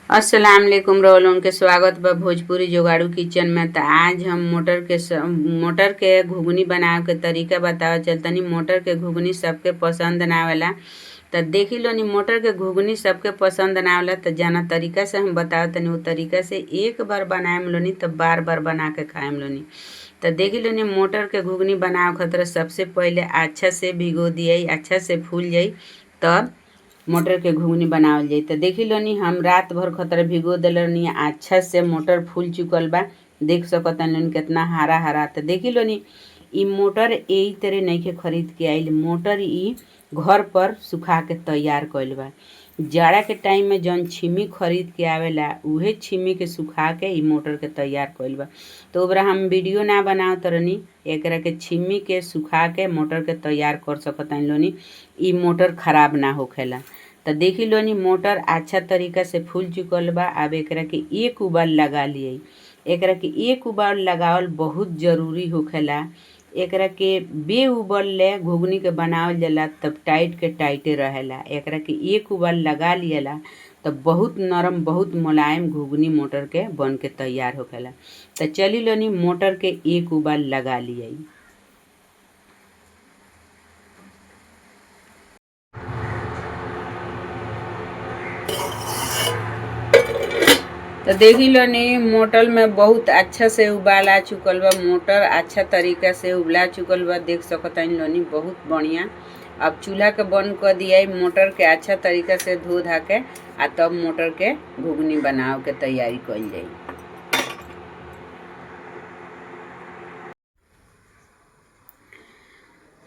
अस्सलाम वालेकुम रोलों के स्वागत बा भोजपुरी जुगाड़ू किचन में। तो आज हम मोटर के घुगनी बनावे के तरीका बतावे चलतनी। मोटर के घुगनी सबके पसंद ना आवेला, तो देखी लो नी मोटर के घुगनी सबके पसंद ना आवेला। तो जाना तरीका से हम बतावे तनी, वो तरीका से एक बार बनाएम लोनी तो बार बार बना के खाएम लोनी। तो देखी लो नी मोटर के घुगनी बनावे खातिर सबसे पहले अच्छा से भिगो दिए, अच्छा से फूल जाई तब मोटर के घुगनी बनावल जाई। तो देखी लो नी हम रात भर खतर भिगो दिल नी, अच्छा से मोटर फूल चुकल बा। देख सकतन लोनी कितना हरा हरा। तो देखी लो नी ई मोटर यही तरह नहीं के खरीद के आइल, मोटर ई घर पर सुखा के तैयार कइल बा। जाड़ा के टाइम में जौन छिमी खरीद के आवेला उहे छिमी के सुखा के ई मोटर के तैयार कइल बा। तो ओकरा हम वीडियो ना बनावत रहनी, एकरा के छिमी के सुखा के मोटर के तैयार कर सकतन लोनी। ई मोटर खराब ना होखेला। तो देखी लो नी मोटर अच्छा तरीका से फूल चुकल बा। अब एकरा के एक उबाल लगा लिए। एकरा के एक उबाल लगावल बहुत जरूरी होखेला। एकरा के बे उबाल ले घुगनी के बनावल जाला तब टाइट के टाइटे रहेला। एकरा के एक उबाल लगा लियला तब बहुत नरम बहुत मुलायम घुगनी मोटर के बन के तैयार होखेला। तो चली लो नी मोटर के एक उबाल लगा लिए। तो देखी लो नी मोटर में बहुत अच्छा से उबाल आ चुकल बा। मोटर अच्छा तरीका से उबला चुकल बा, देख सकतानी लो नी बहुत बढ़िया। अब चूल्हा के बंद कर दिया, मोटर के अच्छा तरीका से धो धा के आ तब मोटर के घुगनी बनाव के तैयारी कइल जाई।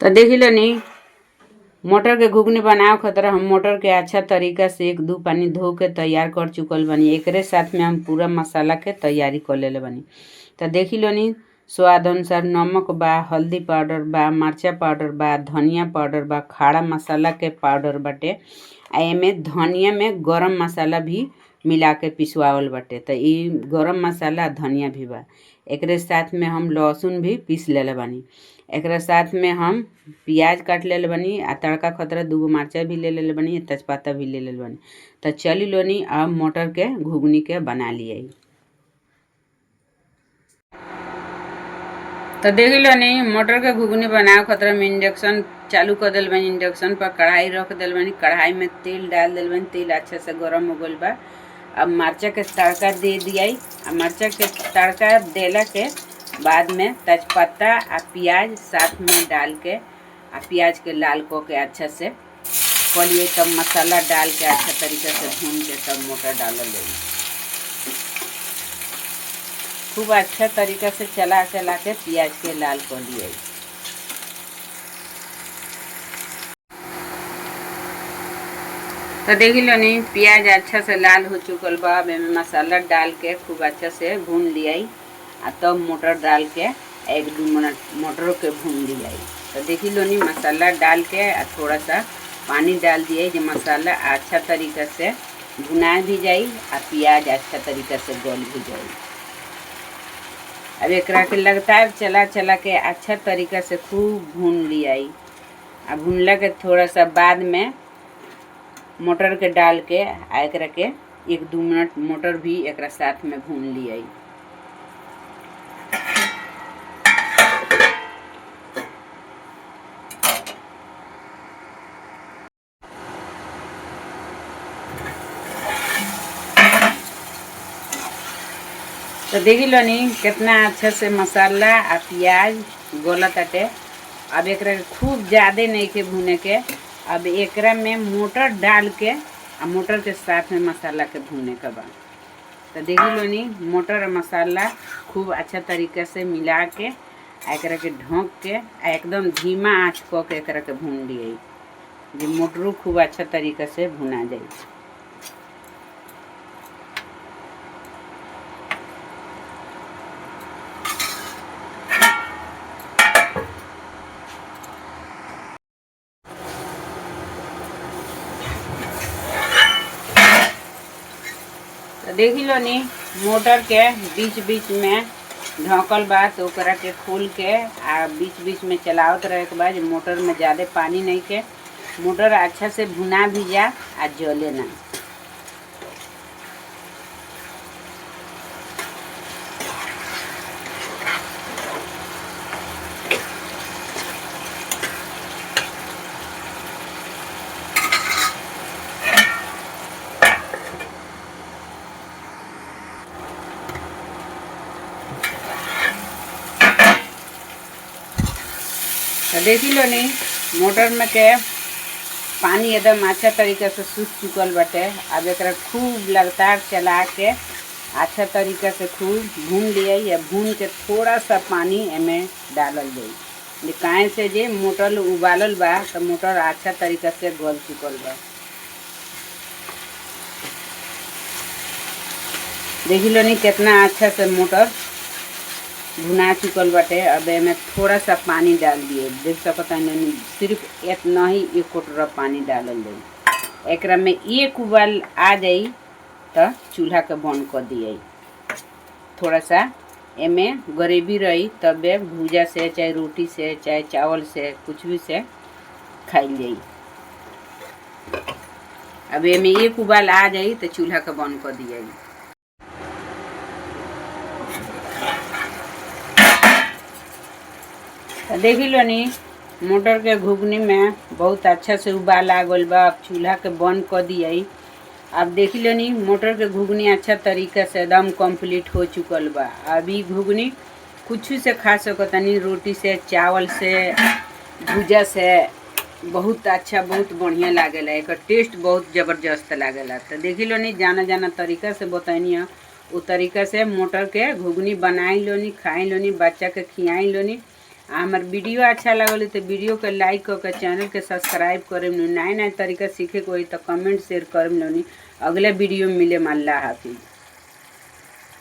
तो देखी लो नी मोटर के घुगनी बनावे खातिर हम मोटर के अच्छा तरीका से एक दू पानी धो के तैयार कर चुकल बनी। एकरे साथ में हम पूरा मसाला के तैयारी कर लेले बनी। तो देखी लो नी स्वाद अनुसार नमक बा, हल्दी पाउडर बा, मरचा पाउडर बा, धनिया पाउडर बा, खड़ा मसाला के पाउडर बाटे। आ एमे धनिया में गरम मसाला भी मिला के पिसवावल बाटे। तो ई गरम मसाला धनिया भी बा। एकरे साथ में हम लहसुन भी पीस लेले बानी। एकरा साथ में हम प्याज काट लेले बानी आ तड़का खतरा दूगो मरचा भी ले लेले बानी, तेजपत्ता भी ले लेले बानी। तो चली लोनी अब मोटर के घुगनी के बना लिए। तो देख लो नी मोटर के घुगनी बनावे खातिर हम इंडक्शन चालू कर दिल बानी। इंडक्शन पर कढ़ाई रख दिल बानी, कढ़ाई में तेल डाल दिल बानी। तेल अच्छा से गरम हो गइल बा। अब मरचा के तड़का दे दिया। मरचा के तड़का देला के बाद में तेजपत्ता आ प्याज साथ में डाल के आ प्याज के लाल को के अच्छा से कलिए। तब मसाला डाल के अच्छा तरीके से भून के तब मोटर डालल जाई। खूब अच्छा तरीका से चला चला के प्याज के लाल कर लिए। तो देखी लो नी प्याज अच्छा से लाल हो चुकल बा। अब एमे मसाला डाल के खूब अच्छा से भून लिया आ तब मोटर डाल के एक दू मिनट मोटर के भून लिया। तो देखी लो नी मसाला डाल के आ थोड़ा सा पानी डाल दिए जो मसाला अच्छा तरीका से भुना भी जाई आ प्याज अच्छा तरीका से गल भी जाई। अब एकरा के लगातार चला चला के अच्छा तरीका से खूब भून लिया। आ भूनला के थोड़ा सा बाद में मोटर के डाल के आ एकरा के एक दू मिनट मोटर भी एकरा साथ में भून लिया। तो देखी लो नी कितना अच्छा से मसाला आ प्याज गलत आटे। अब एकरा के खूब ज़्यादा नहीं के भूने के। अब एकरा में मोटर डाल के आ मोटर के साथ में मसाला के भूने के बा। तो देखी लो नी मोटर और मसाला खूब अच्छा तरीके से मिला के आ एकरा के ढक के आ एकदम धीमा आँच क के एकरा के भून लिए जे मोटरू खूब अच्छा तरीके से भुना जाए। तो देखी लो नी मोटर के बीच बीच में ढकल बा। तो ओकरा के खोल के आ बीच बीच में चलावत रहे के बाद मोटर में ज़्यादा पानी नहीं के मोटर अच्छा से भुना भी जा आ जले ना। तो देखी लो नी मोटर में के पानी एकदम अच्छा तरीके से सूख चुकल बाटे। अब एक खूब लगातार चला के अच्छा तरीके से खूब भून लिए या भून के थोड़ा सा पानी एमे डालल जाई। काहे से जे मोटर उबालल बा तो मोटर अच्छा तरीके से गल चुकल बा। देखी लो नी कितना अच्छा से मोटर भुना चुकल बाटे। अब एमे थोड़ा सा पानी डाल दिए, देख सकता नहीं, सिर्फ इतना ही 1 कोटरा पानी डालल जाई। एकरा में 1 उबाल आ जाई तो चूल्हा के बंद कर दिए। थोड़ा सा एमे ग्रेवी रही तबे भूजा से चाहे रोटी से चाहे चावल से कुछ भी से खाइल जाई। अब एमे 1 उबाल आ जाई तो चूल्हा के बंद कर दिए। देखी लो नी मोटर के घुगनी में बहुत अच्छा से उबाल आ गल बा। अब चूल्हा के बंद कर दिए। अब देखी लो नी मोटर के घुगनी अच्छा तरीके से एकदम कंप्लीट हो चुकल बा। अब ई घुगनी कुछ से खा सकतानी, रोटी से, चावल से, भुजा से, बहुत अच्छा बहुत बढ़िया लागेला। एक टेस्ट बहुत ज़बरदस्त लागेला। तो देखी लो नी जाना जाना तरीका से बताइनी है वो तरीका से मोटर के घुगनी बनाई लो नी, खाई लो नी, बच्चा के खियाई लो नी। हमार वीडियो अच्छा लगल तो वीडियो के लाइक करके चैनल के सब्सक्राइब करें। नए नए तरीका सीखे को तो कमेंट शेयर करें। अगले वीडियो में मिले। अल्लाह हाफिज़।